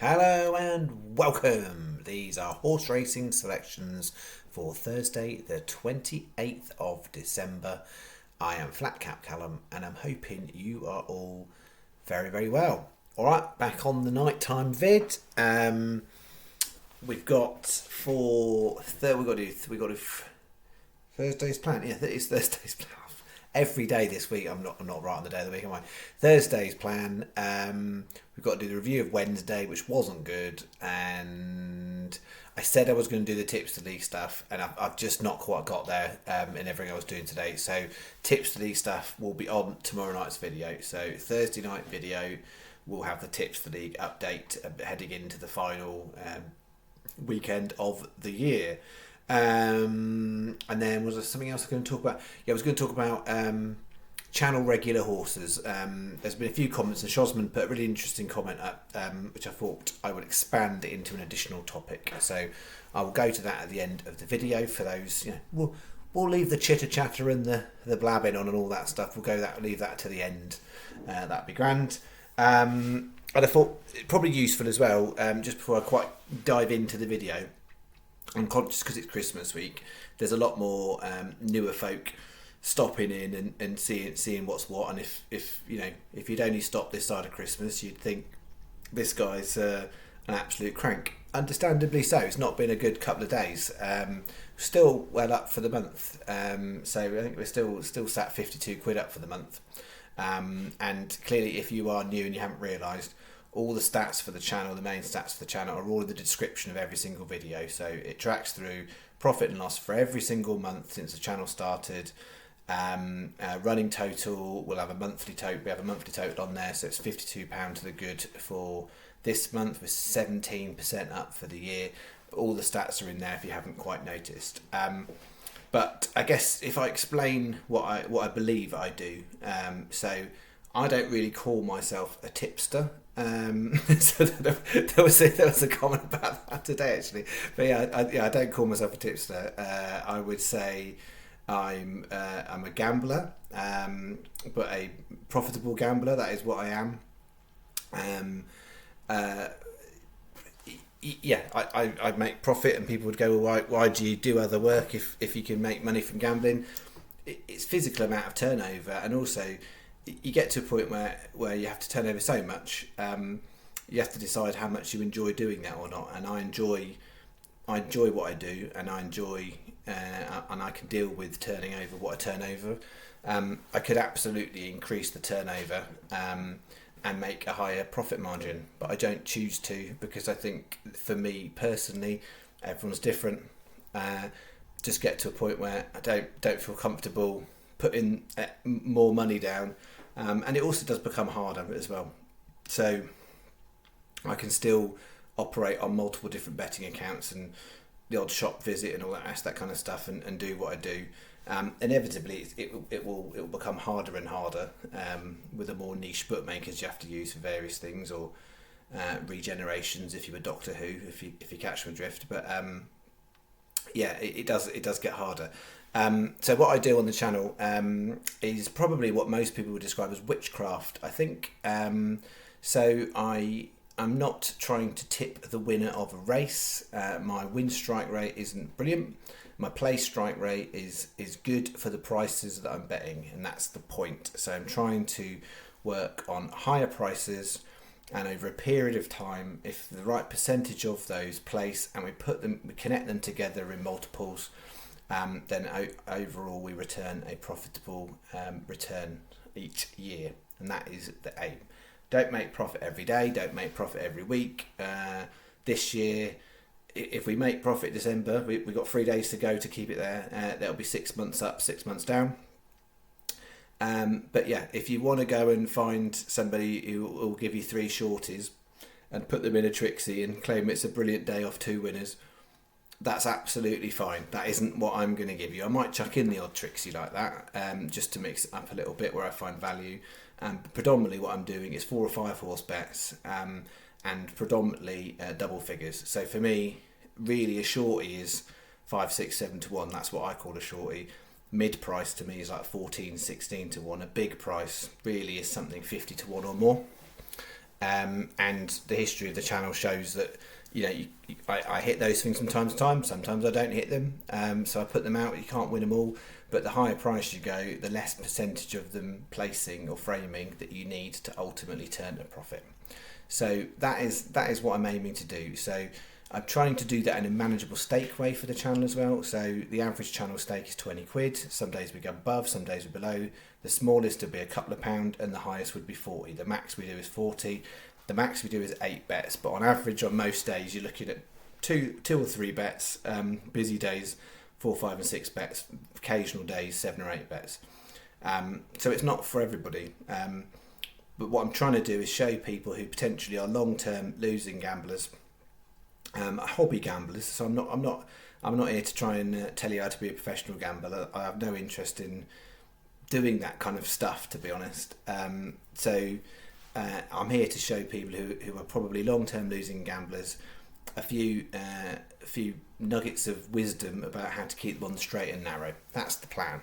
Hello and welcome. These are horse racing selections for Thursday, the 28th of December. I am Flat Cap Callum and I'm hoping you are all very, very well. Alright, back on the nighttime vid. We've got Thursday's plan. Yeah, it's Thursday's plan. Every day this week, I'm not right on the day of the week, am I? Thursday's plan. We've got to do the review of Wednesday, which wasn't good, and I said I was going to do the tips to league stuff, and I've just not quite got there in everything I was doing today. So tips to league stuff will be on tomorrow night's video. So Thursday night video, we'll have the tips to league update heading into the final weekend of the year. And then was there something else I was going to talk about? Yeah, I was going to talk about channel regular horses. There's been a few comments, and Shosman put a really interesting comment up, which I thought I would expand into an additional topic. So I will go to that at the end of the video. For those, we'll leave the chitter chatter and the blabbing on and all that stuff. Leave that to the end. That'd be grand. And I thought it probably useful as well. Just before I quite dive into the video. I'm conscious because it's Christmas week. There's a lot more newer folk stopping in and seeing what's what. And if you'd only stopped this side of Christmas, you'd think this guy's an absolute crank. Understandably so. It's not been a good couple of days. Still well up for the month. So I think we're still sat 52 quid up for the month. And clearly, if you are new and you haven't realised, all the stats for the channel, the main stats for the channel, are all in the description of every single video. So it tracks through profit and loss for every single month since the channel started. Running total, we'll have a monthly total. We have a monthly total on there, so it's £52 to the good for this month. We're 17% up for the year. All the stats are in there if you haven't quite noticed. But I guess if I explain what I believe I do, so I don't really call myself a tipster. So there was a comment about that today actually, but I don't call myself a tipster. I would say I'm a gambler, but a profitable gambler. That is what I am. I make profit, and people would go, well, why do you do other work if you can make money from gambling? It's physical amount of turnover, and also you get to a point where you have to turn over so much. You have to decide how much you enjoy doing that or not. And I enjoy what I do, and I enjoy and I can deal with turning over what I turn over. I could absolutely increase the turnover and make a higher profit margin, but I don't choose to, because I think for me personally, everyone's different. Just get to a point where I don't feel comfortable putting more money down. And it also does become harder as well. So I can still operate on multiple different betting accounts and the odd shop visit and all that kind of stuff, and do what I do. Inevitably, it will become harder and harder with the more niche bookmakers you have to use for various things, or regenerations if you're a Doctor Who, if you catch my drift. But it does get harder. So what I do on the channel is probably what most people would describe as witchcraft, I think. So I'm not trying to tip the winner of a race. My win strike rate isn't brilliant. My play strike rate is good for the prices that I'm betting, and that's the point. So I'm trying to work on higher prices, and over a period of time, if the right percentage of those place and we connect them together in multiples, then overall we return a profitable return each year, and that is the aim. Don't make profit every day, don't make profit every week. This year, if we make profit December, we've got 3 days to go to keep it there. That'll be 6 months up, 6 months down. But yeah, if you want to go and find somebody who will give you 3 shorties and put them in a Trixie and claim it's a brilliant day off 2 winners, that's absolutely fine. That isn't what I'm going to give you. I might chuck in the odd Trixie like that, just to mix it up a little bit where I find value. Predominantly what I'm doing is 4 or 5 horse bets, and predominantly double figures. So for me, really a shorty is 5, 6, 7 to 1. That's what I call a shorty. Mid price to me is like 14, 16 to 1. A big price really is something 50 to 1 or more. And the history of the channel shows that I hit those things from time to time. Sometimes I don't hit them, so I put them out. You can't win them all, but the higher price you go, the less percentage of them placing or framing that you need to ultimately turn a profit. So that is what I'm aiming to do. So I'm trying to do that in a manageable stake way for the channel as well. So the average channel stake is 20 quid. Some days we go above, some days we're below. The smallest would be a couple of pound and the highest would be 40. The max we do is 40. The max we do is 8 bets, but on average on most days you're looking at two or 3 bets. Busy days 4, 5 and 6 bets. Occasional days 7 or 8 bets. So it's not for everybody. But what I'm trying to do is show people who potentially are long-term losing gamblers, hobby gamblers. So I'm not here to try and tell you how to be a professional gambler. I have no interest in doing that kind of stuff, to be honest. I'm here to show people who are probably long-term losing gamblers a few nuggets of wisdom about how to keep them on the straight and narrow. That's the plan.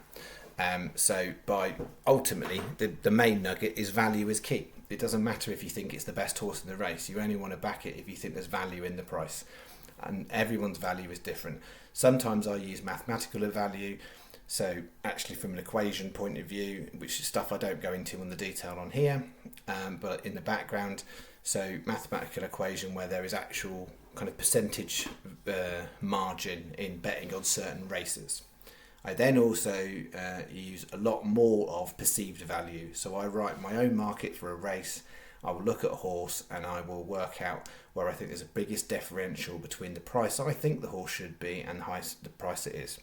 So by ultimately the main nugget is value is key. It doesn't matter if you think it's the best horse in the race. You only want to back it if you think there's value in the price, and everyone's value is different. Sometimes I use mathematical value, so actually from an equation point of view, which is stuff I don't go into on the detail on here, but in the background. So mathematical equation where there is actual kind of percentage margin in betting on certain races. I then also use a lot more of perceived value. So I write my own market for a race. I will look at a horse and I will work out where I think there's the biggest differential between the price I think the horse should be and the price it is.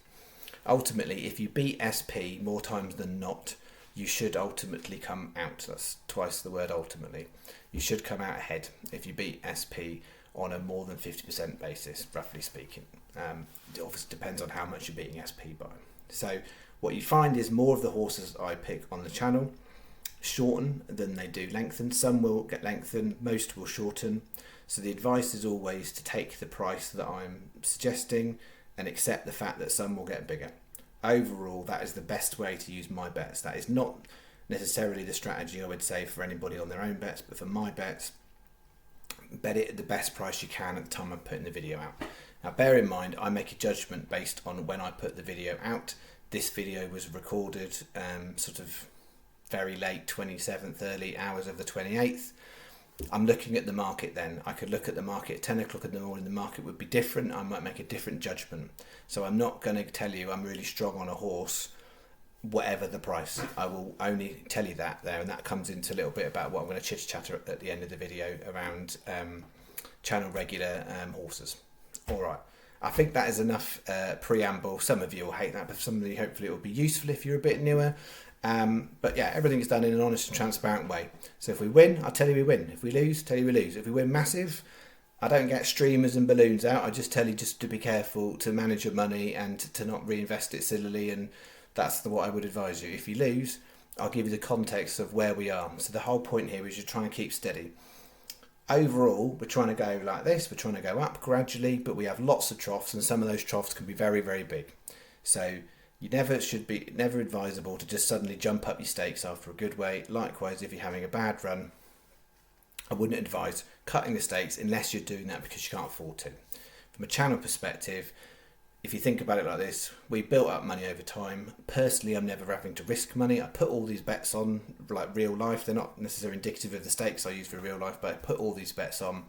Ultimately, if you beat SP more times than not, you should ultimately come out. That's twice the word ultimately. You should come out ahead if you beat SP on a more than 50% basis, roughly speaking. It obviously depends on how much you're beating SP by. So what you find is more of the horses I pick on the channel shorten than they do lengthen. Some will get lengthened, most will shorten. So the advice is always to take the price that I'm suggesting and accept the fact that some will get bigger. Overall, that is the best way to use my bets. That is not necessarily the strategy I would say for anybody on their own bets, but for my bets, bet it at the best price you can at the time I'm putting the video out. Now bear in mind, I make a judgment based on when I put the video out. This video was recorded sort of very late 27th, early hours of the 28th. I'm looking at the market then. I could look at the market at 10 o'clock in the morning, the market would be different. I might make a different judgment. So I'm not going to tell you I'm really strong on a horse, whatever the price. I will only tell you that there, and that comes into a little bit about what I'm going to chitter at the end of the video around channel regular horses. Alright, I think that is enough preamble. Some of you will hate that, but some of you hopefully it will be useful if you're a bit newer. But yeah, everything is done in an honest and transparent way. So if we win, I'll tell you we win. If we lose, tell you we lose. If we win massive, I don't get streamers and balloons out. I just tell you just to be careful, to manage your money and to not reinvest it sillily, and that's what I would advise you. If you lose, I'll give you the context of where we are. So the whole point here is you're trying to keep steady. Overall, we're trying to go like this, we're trying to go up gradually, but we have lots of troughs, and some of those troughs can be very, very big. So you never advisable to just suddenly jump up your stakes after a good way. Likewise, if you're having a bad run, I wouldn't advise cutting the stakes unless you're doing that because you can't afford to. From a channel perspective, if you think about it like this, we built up money over time. Personally, I'm never having to risk money. I put all these bets on like real life. They're not necessarily indicative of the stakes I use for real life, but I put all these bets on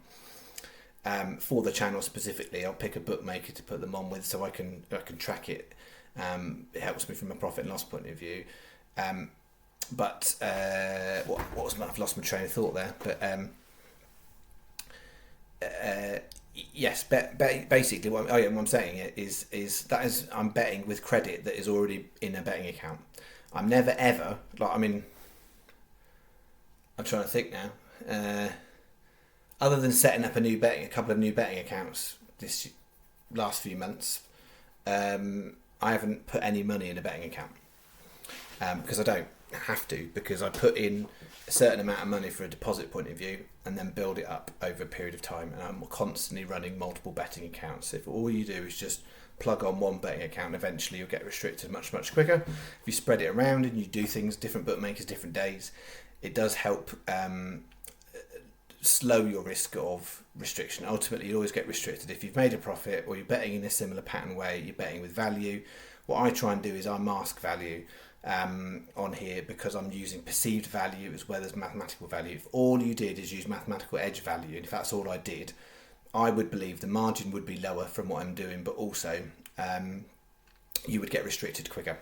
for the channel specifically. I'll pick a bookmaker to put them on with so I can track it. It helps me from a profit and loss point of view. I've lost my train of thought there. But yes, basically what I'm saying is that I'm betting with credit that is already in a betting account. I'm never ever I'm trying to think now. Other than setting up a couple of new betting accounts this last few months, I haven't put any money in a betting account because I don't have to, because I put in a certain amount of money for a deposit point of view and then build it up over a period of time, and I'm constantly running multiple betting accounts. If all you do is just plug on one betting account, eventually you'll get restricted much quicker. If you spread it around and you do things, different bookmakers, different days, it does help slow your risk of restriction. Ultimately, you always get restricted. If you've made a profit or you're betting in a similar pattern way, you're betting with value. What I try and do is I mask value on here because I'm using perceived value as well as mathematical value. If all you did is use mathematical edge value, and if that's all I did, I would believe the margin would be lower from what I'm doing, but also you would get restricted quicker.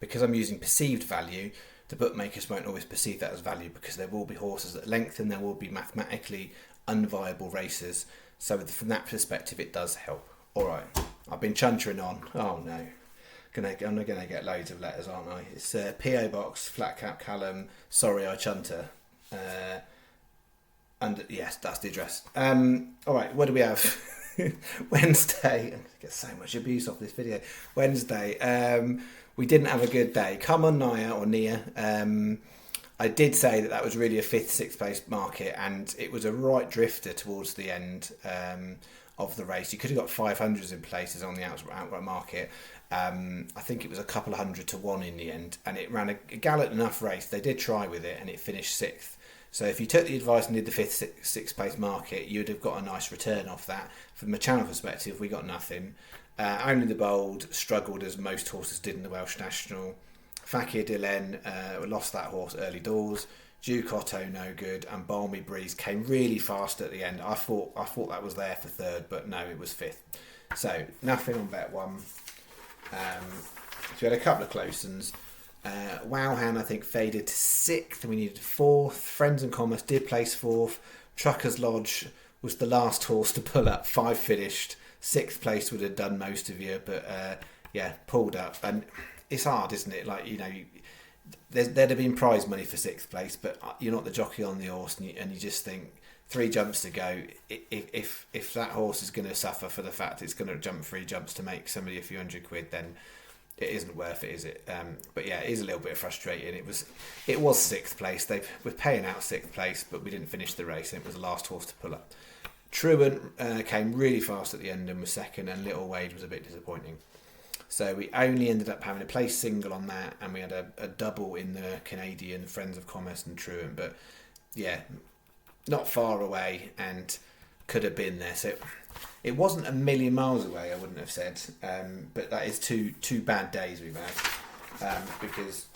Because I'm using perceived value, the bookmakers won't always perceive that as value because there will be horses that lengthen, there will be mathematically unviable races. So from that perspective, it does help. All right, I've been chuntering on. Oh no, I'm going to get loads of letters, aren't I? It's PO Box, Flat Cap Callum. Sorry, I chunter. And yes, that's the address. All right, what do we have? Wednesday. I get so much abuse off this video. Wednesday. We didn't have a good day. Come on, Nia. I did say that was really a 5th, 6th place market, and it was a right drifter towards the end of the race. You could have got 500s in places on the outright market. I think it was a couple of 100 to 1 in the end, and it ran a gallant enough race. They did try with it, and it finished 6th. So if you took the advice and did the 5th, 6th place market, you'd have got a nice return off that. From a channel perspective, we got nothing. Only the Bold struggled as most horses did in the Welsh National. Fakir Dylan lost that horse early doors. Duke Otto no good, and Balmy Breeze came really fast at the end. I thought that was there for 3rd, but no, it was 5th. So nothing on bet 1. So we had a couple of close ones. Wowhan I think faded to 6th. We needed 4th. Friends and Commerce did place 4th. Truckers Lodge was the last horse to pull up. 5 finished. 6th place would have done most of you, but pulled up. And it's hard, isn't it? Like, you know, there'd have been prize money for 6th place, but you're not the jockey on the horse, and you just think 3 jumps to go. If that horse is going to suffer for the fact it's going to jump 3 jumps to make somebody a few £100, then it isn't worth it, is it? But yeah, it is a little bit frustrating. It was 6th place. We're paying out 6th place, but we didn't finish the race, and it was the last horse to pull up. Truant came really fast at the end and was 2nd, and Little Wade was a bit disappointing. So we only ended up having a place single on that, and we had a double in the Canadian Friends of Commerce and Truant. But yeah, not far away and could have been there. So it wasn't a million miles away, I wouldn't have said. But that is two bad days we've had. Because,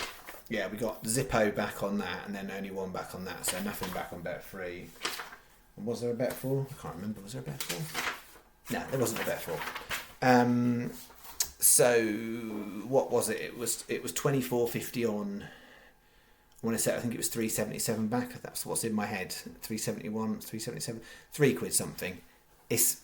yeah, we got Zippo back on that and then only 1 back on that. So nothing back on bet 3. And was there a bet 4? I can't remember. Was there a bet 4? No, there wasn't a bet 4. So what was it? It was 24.50 on. I want to say I think it was 377 back. That's what's in my head. 371, 377, £3 something. It's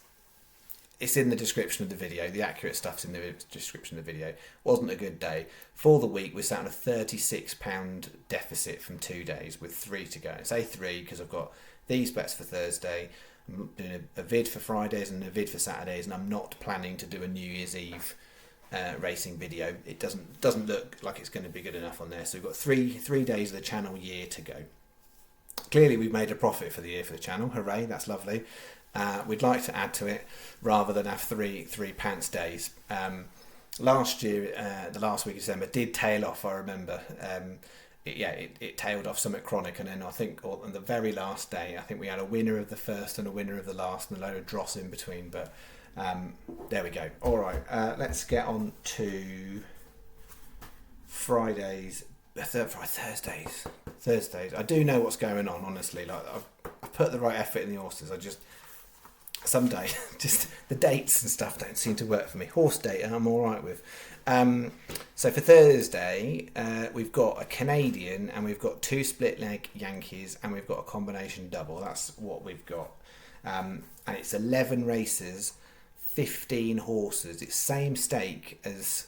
in the description of the video. The accurate stuff's in the description of the video. Wasn't a good day for the week. We're sat on a £36 deficit from 2 days with 3 to go. I say 3 because I've got these bets for Thursday. I'm doing a vid for Fridays and a vid for Saturdays, and I'm not planning to do a New Year's Eve racing video. It doesn't look like it's going to be good enough on there. So we've got three days of the channel year to go. Clearly we've made a profit for the year for the channel. Hooray, that's lovely. We'd like to add to it rather than have three pants days. Last year, the last week of December did tail off, I remember. It tailed off somewhat chronic, and then I think on the very last day I think we had a winner of the first and a winner of the last and a load of dross in between, but there we go. Alright, let's get on to Thursdays. I do know what's going on, honestly. Like I've put the right effort in the horses. Someday just the dates and stuff don't seem to work for me. Horse data I'm alright with. So for Thursday, we've got a Canadian and we've got 2 split leg Yankees and we've got a combination double. That's what we've got. And it's 11 races, 15 horses. It's same stake as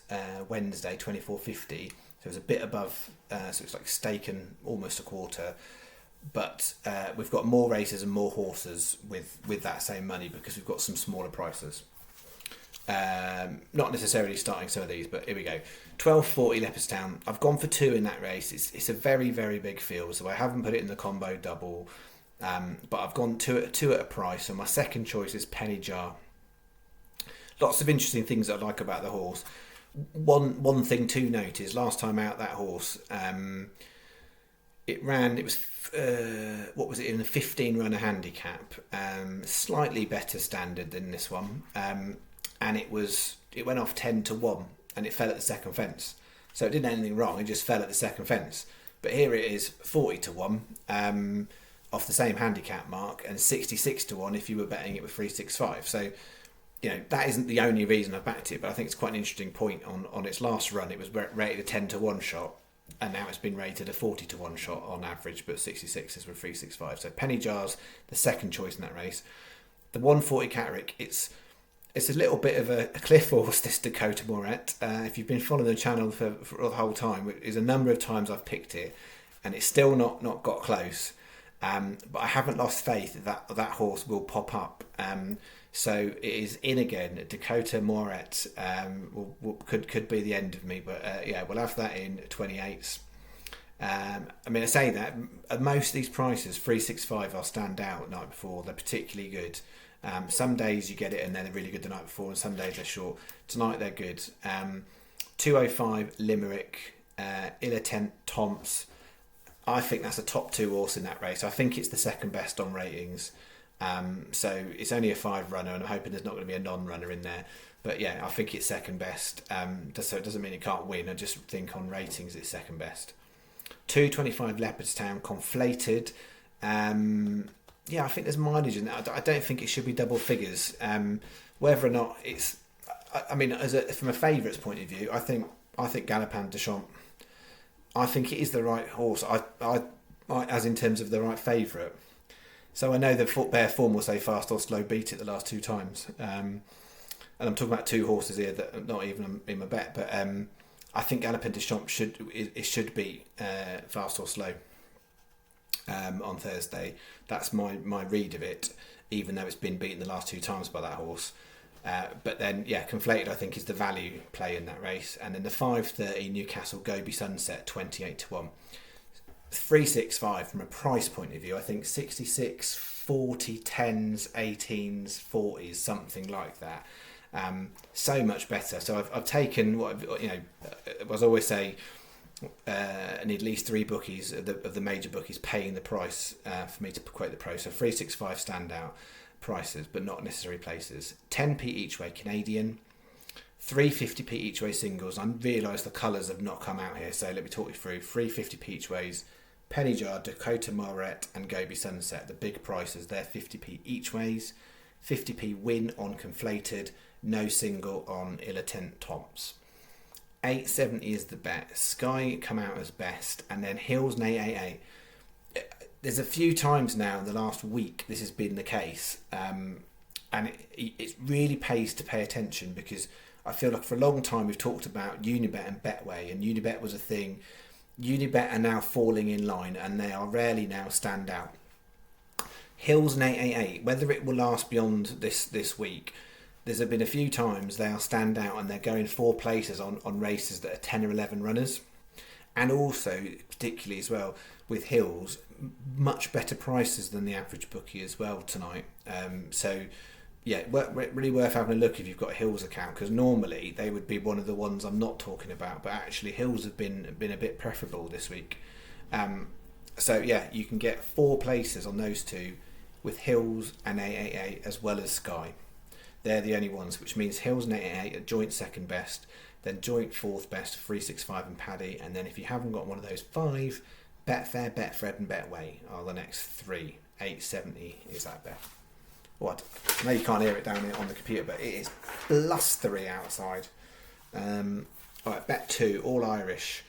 Wednesday, 24.50. So it's a bit above, so it's like stake and almost a quarter. But we've got more races and more horses with that same money because we've got some smaller prices. Not necessarily starting some of these, but here we go. 12.40 Leopardstown. I've gone for 2 in that race. It's a very, very big field, so I haven't put it in the combo double. But I've gone two at a price. So my second choice is Penny Jar. Lots of interesting things I like about the horse. One thing to note is last time out that horse, It ran. It was what was it in a 15 runner handicap? Slightly better standard than this one, and it went off 10-1, and it fell at the second fence. So it didn't do anything wrong. It just fell at the second fence. But here it is 40-1 off the same handicap mark, and 66-1 if you were betting it with 365. So that isn't the only reason I backed it, but I think it's quite an interesting point. On its last run, it was rated a 10-1 shot, and now it's been rated a 40-1 shot on average, but 66 is with 365. So Penny Jar's the second choice in that race. The 140 Catterick, it's a little bit of a cliff horse, this Dakota Moret. If you've been following the channel for the whole time, there's a number of times I've picked it, and it's still not got close. But I haven't lost faith that horse will pop up. So it is in again. Dakota Moret could be the end of me, but we'll have that in 28s. I say that at most of these prices, 365 I'll stand out night before. They're particularly good. Some days you get it and they're really good the night before, and some days they're short. Tonight they're good. 205 Limerick, Ilatent Tomps. I think that's a top 2 horse in that race. I think it's the second best on ratings. So it's only a 5 runner, and I'm hoping there's not going to be a non-runner in there. But yeah, I think it's second best. So it doesn't mean it can't win. I just think on ratings it's second best. 225 Leopardstown, Conflated. I think there's mileage in that. I don't think it should be double figures. Whether or not it's, from a favourites point of view, I think Galopin de Champs. I think it is the right horse. I as in terms of the right favourite. So I know the bare form will say Fast or Slow beat it the last 2 times. And I'm talking about 2 horses here that are not even in my bet. But I think Galopin de Champs should be Fast or Slow on Thursday. That's my read of it, even though it's been beaten the last 2 times by that horse. But then, Conflated I think is the value play in that race. And then the 5:30 Newcastle Gobi Sunset, 28-1. 365 from a price point of view, I think 66, 40, 10s, 18s, 40s, something like that. So much better. So I've taken as I always say, I need at least 3 bookies of the major bookies paying the price for me to quote the pro. So 365 standout prices, but not necessary places. 10p each way Canadian, 350p each way singles. I realise the colours have not come out here, so let me talk you through. 350p each ways, Penny Jar, Dakota Moret and Gobi Sunset. The big prices, they're 50p each ways. 50p win on Conflated, no single on Ilatent Tomps. 870 is the bet. Sky come out as best, and then Hills and 888. There's a few times now in the last week this has been the case, and it really pays to pay attention, because I feel like for a long time we've talked about Unibet and Betway, and Unibet was a thing. Unibet are now falling in line, and they are rarely now stand out. Hills and 888, whether it will last beyond this week, there's been a few times they'll stand out and they're going 4 places on races that are 10 or 11 runners. And also, particularly as well, with Hills, much better prices than the average bookie as well tonight. Really worth having a look if you've got a Hills account, because normally they would be one of the ones I'm not talking about, but actually Hills have been a bit preferable this week. You can get 4 places on those 2 with Hills and 888 as well as Sky. They're the only ones, which means Hills and 888 are joint second best, then joint 4th best, 365 and Paddy, and then if you haven't got one of those 5, Betfair, Betfred and Betway are the next 3. 870 is that bet. What? I know you can't hear it down here on the computer, but it is blustery outside. Alright, bet 2, all Irish.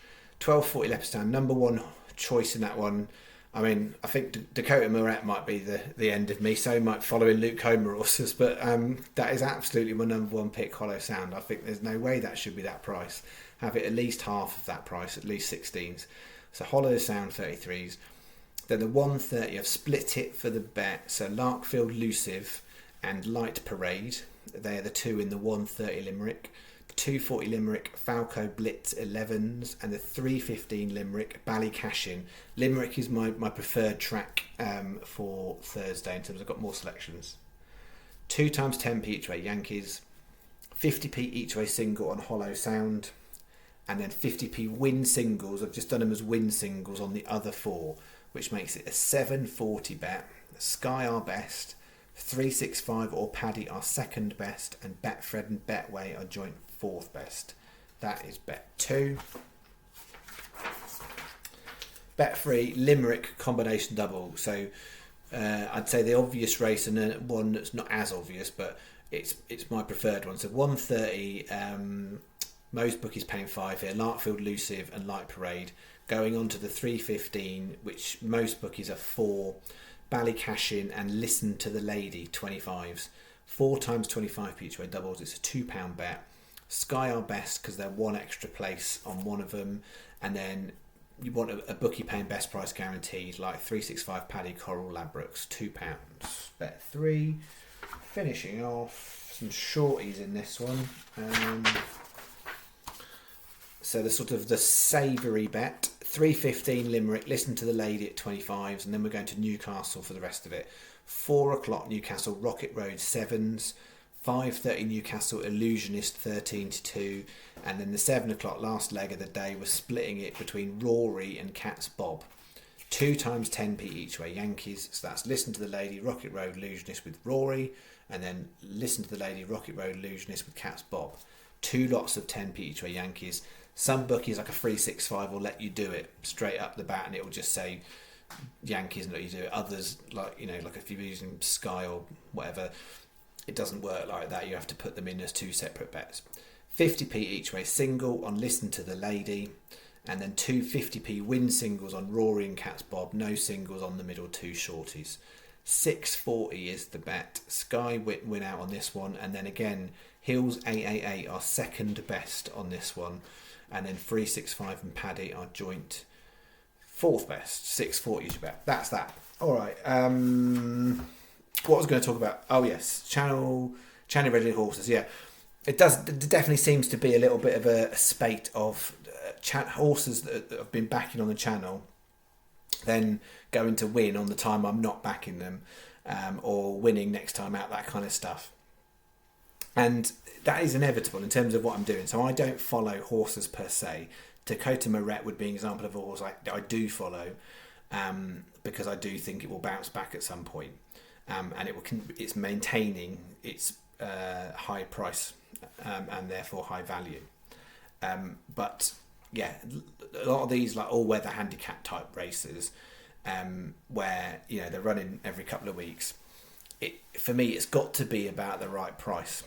1240 Leopardstown, number 1 choice in that one. I think Dakota Moret might be the end of me, so might following Luke Comer horses, but that is absolutely my number 1 pick, Hollow Sound. I think there's no way that should be that price. Have it at least half of that price, at least 16s. So Hollow Sound 33s. Then the 130, I've split it for the bet. So Larkfield Lucive and Light Parade, they're the 2 in the 130 Limerick. 240 Limerick, Falco Blitz 11s, and the 315 Limerick, Ballycashin. Limerick is my preferred track for Thursday in terms of I've got more selections. 2 times 10p each way Yankees, 50p each way single on Hollow Sound, and then 50p win singles. I've just done them as win singles on the other 4, which makes it a 740 bet. Sky our best, 365 or Paddy our second best, and Betfred and Betway are joint 4th best. That is bet 2. Bet 3, Limerick combination double. So I'd say the obvious race, and then one that's not as obvious, but it's my preferred one. So 130, most bookies paying 5 here. Larkfield, Lucive and Light Parade. Going on to the 315, which most bookies are 4. Ballycashin and Listen to the Lady 25s. 4 times 25p each way doubles. It's a £2 bet. Sky our best because they're 1 extra place on one of them, and then you want a bookie paying best price guaranteed, like 365 Paddy Coral Labrooks, £2. Bet 3. Finishing off some shorties in this one. So the sort of the savoury bet. 315 Limerick, Listen to the Lady at 25s, and then we're going to Newcastle for the rest of it. 4 o'clock Newcastle Rocket Road 7s, 5:30 Newcastle Illusionist 13-2, and then the 7 o'clock last leg of the day was splitting it between Rory and Cat's Bob. 2 times 10p each way Yankees, so that's Listen to the Lady Rocket Road Illusionist with Rory, and then Listen to the Lady Rocket Road Illusionist with Cat's Bob. 2 lots of 10p each way Yankees. Some bookies, like a 365, will let you do it straight up the bat, and it will just say Yankees and let you do it. Others, like if you're using Sky or whatever, it doesn't work like that. You have to put them in as 2 separate bets. 50p each way single on Listen to the Lady, and then 2 50p win singles on Rory and Cat's Bob. No singles on the middle 2 shorties. 640 is the bet. Sky win out on this one, and then again Hills 888 are second best on this one. And then 365 and Paddy are joint 4th best. 640 is your bet. That's that. All right. What was I going to talk about? Oh yes, channel ready horses. Yeah, it definitely seems to be a little bit of a spate of horses that have been backing on the channel, then going to win on the time I'm not backing them, or winning next time out. That kind of stuff. And that is inevitable in terms of what I'm doing. So I don't follow horses per se. Dakota Moret would be an example of a horse I do follow, because I do think it will bounce back at some point, and it's maintaining its high price, and therefore high value. But yeah, a lot of these like all-weather handicap type races, where they're running every couple of weeks. For me, it's got to be about the right price.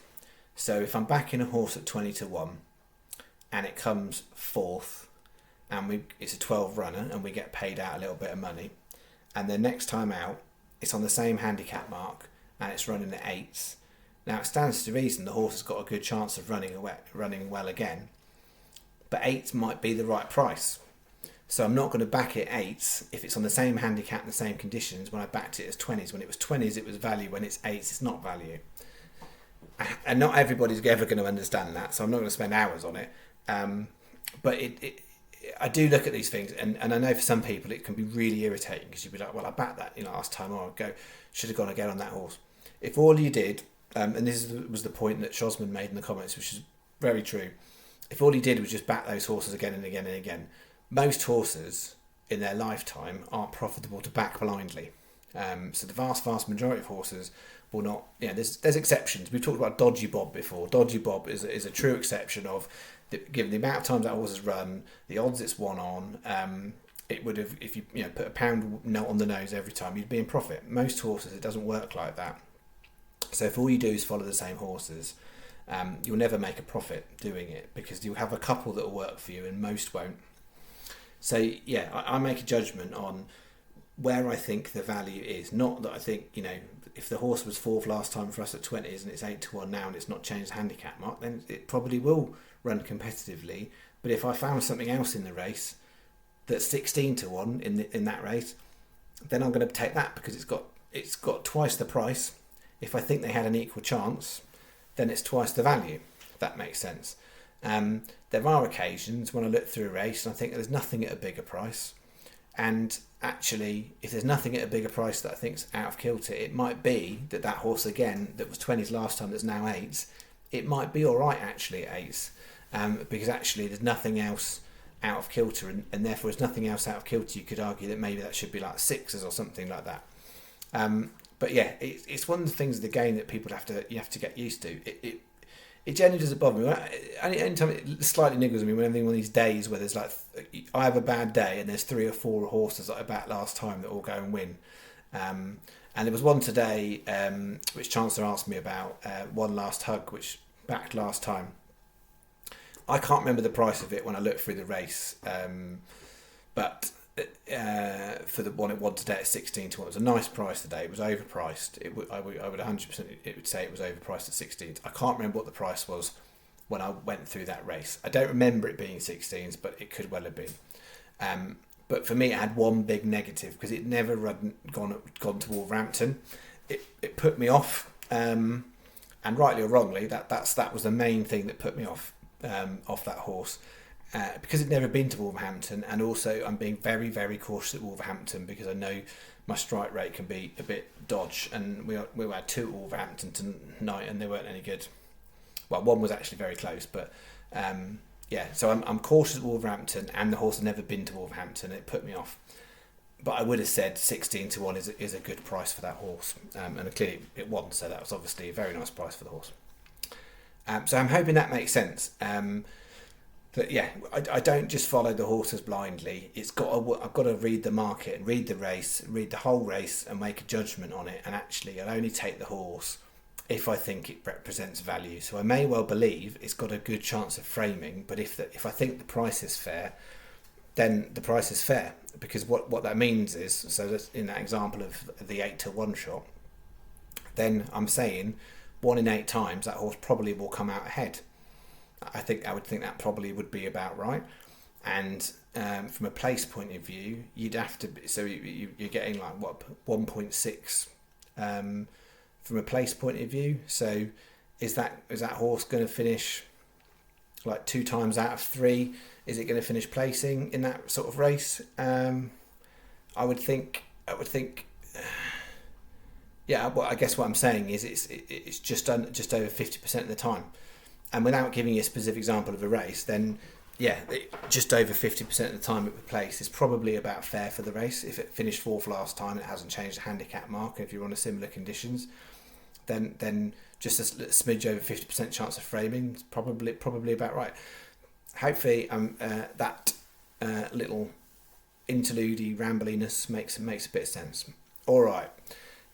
So if I'm backing a horse at 20-1 and it comes 4th, and it's a 12 runner and we get paid out a little bit of money, and the next time out it's on the same handicap mark and it's running at 8s, now it stands to reason the horse has got a good chance of running well again, but 8s might be the right price. So I'm not going to back it 8s if it's on the same handicap and the same conditions when I backed it as 20s. When it was 20s it was value, when it's 8s it's not value. And not everybody's ever going to understand that, so I'm not going to spend hours on it. But I do look at these things, and I know for some people it can be really irritating, because you'd be like, well, I backed that last time, or should have gone again on that horse. If all you did, and this was the point that Shosman made in the comments, which is very true, if all you did was just back those horses again and again and again, most horses in their lifetime aren't profitable to back blindly. So the vast majority of horses will not. There's exceptions. We've talked about Dodgy Bob before. Dodgy Bob is a true exception of, given the amount of times that horse has run, the odds it's won on. It would have, if you put a pound note on the nose every time, you'd be in profit. Most horses, it doesn't work like that. So if all you do is follow the same horses, you'll never make a profit doing it, because you'll have a couple that will work for you and most won't. So yeah, I make a judgment on where I think the value is. Not that I think, if the horse was 4th last time for us at 20s and it's 8-1 now and it's not changed the handicap mark, then it probably will run competitively. But if I found something else in the race that's 16-1 in that race, then I'm going to take that, because it's got twice the price. If I think they had an equal chance, then it's twice the value. If that makes sense. There are occasions when I look through a race and I think there's nothing at a bigger price. And actually, if there's nothing at a bigger price that I think's out of kilter, it might be that horse again that was 20s last time that's now 8s, it might be all right actually at 8s. because actually there's nothing else out of kilter, and therefore there's nothing else out of kilter. You could argue that maybe that should be like sixes or something like that. But yeah, it's one of the things of the game that people have to get used to. It generally doesn't bother me. Anytime it slightly niggles me when I'm in one of these days where there's like, I have a bad day and there's 3 or 4 horses that I backed last time that all go and win. And there was one today, which Chancellor asked me about, One Last Hug, which backed last time. I can't remember the price of it when I looked through the race, but for the one it won today at 16 to 1, it was a nice price today. It was overpriced. I would 100% it would say it was overpriced at 16. I can't remember what the price was when I went through that race. I don't remember it being 16s, but it could well have been. But for me, it had one big negative because it never gone to Wolverhampton. It put me off, and rightly or wrongly, that was the main thing that put me off that horse. Because it'd never been to Wolverhampton, and also I'm being very, very cautious at Wolverhampton because I know my strike rate can be a bit dodge, and we had 2 at Wolverhampton tonight and they weren't any good. Well, one was actually very close, but so I'm cautious at Wolverhampton, and the horse had never been to Wolverhampton. It put me off, but I would have said 16 to 1 is a good price for that horse, and clearly it won, so that was obviously a very nice price for the horse. So I'm hoping that makes sense. But yeah, I don't just follow the horses blindly. I've got to read the market and read the race, read the whole race, and make a judgment on it. And actually, I'll only take the horse if I think it represents value. So I may well believe it's got a good chance of framing, but if I think the price is fair, then the price is fair. Because what that means is, so that's in that example of the 8 to 1 shot, then I'm saying 1 in 8 times that horse probably will come out ahead. I would think that probably would be about right, and from a place point of view, you'd have to. So you're getting like 1.6 from a place point of view. So is that horse going to finish like 2 times out of 3? Is it going to finish placing in that sort of race? I would think. Yeah. Well, I guess what I'm saying is it's just over 50% of the time. And without giving you a specific example of a race, then yeah, just over 50% of the time it would place is probably about fair for the race. If it finished 4th last time, it hasn't changed the handicap mark. If you're on a similar conditions, then just a smidge over 50% chance of framing is probably about right. Hopefully, that little interlude-y rambliness makes a bit of sense. All right.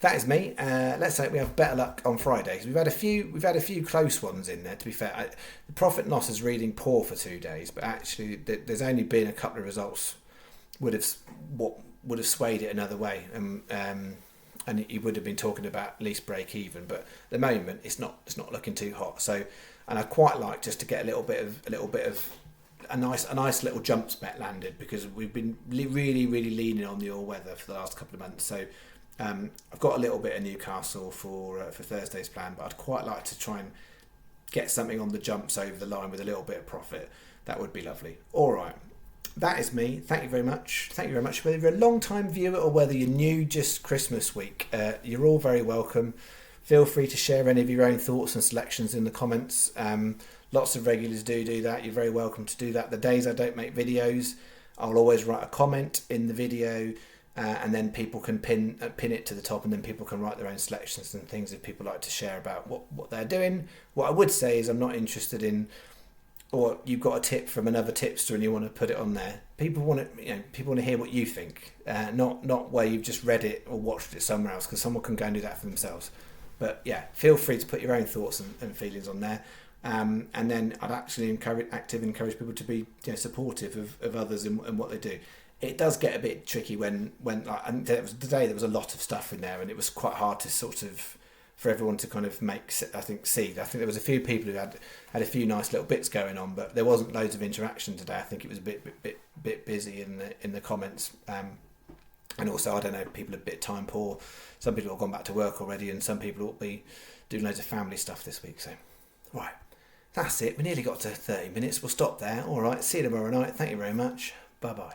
That is me. Let's say we have better luck on Fridays. We've had a few close ones in there. To be fair, the profit and loss is reading poor for 2 days, but actually there's only been a couple of results would have swayed it another way, and you would have been talking about at least break even. But at the moment, it's not looking too hot. So, and I quite like just to get a little bit of a nice little jumps bet landed, because we've been really leaning on the all weather for the last couple of months. So. I've got a little bit of Newcastle for Thursday's plan, but I'd quite like to try and get something on the jumps over the line with a little bit of profit. That would be lovely. All right, that is me. Thank you very much. Whether you're a long-time viewer or whether you're new just Christmas week, you're all very welcome. Feel free to share any of your own thoughts and selections in the comments. Lots of regulars do that. You're very welcome to do that. The days I don't make videos, I'll always write a comment in the video. And then people can pin it to the top, and then people can write their own selections and things if people like to share about what they're doing. What I would say is I'm not interested in, or you've got a tip from another tipster and you want to put it on there. People want to hear what you think, not where you've just read it or watched it somewhere else, because someone can go and do that for themselves. But yeah, feel free to put your own thoughts and feelings on there. And then I'd actually encourage people to be supportive of others in what they do. It does get a bit tricky when and there was the day there was a lot of stuff in there, and it was quite hard to sort of for everyone to kind of see. I think there was a few people who had a few nice little bits going on, but there wasn't loads of interaction today. I think it was a bit busy in the comments, and also I don't know, people are a bit time poor. Some people have gone back to work already, and some people will be doing loads of family stuff this week. So, right, that's it. We nearly got to 30 minutes. We'll stop there. All right, see you tomorrow night. Thank you very much. Bye bye.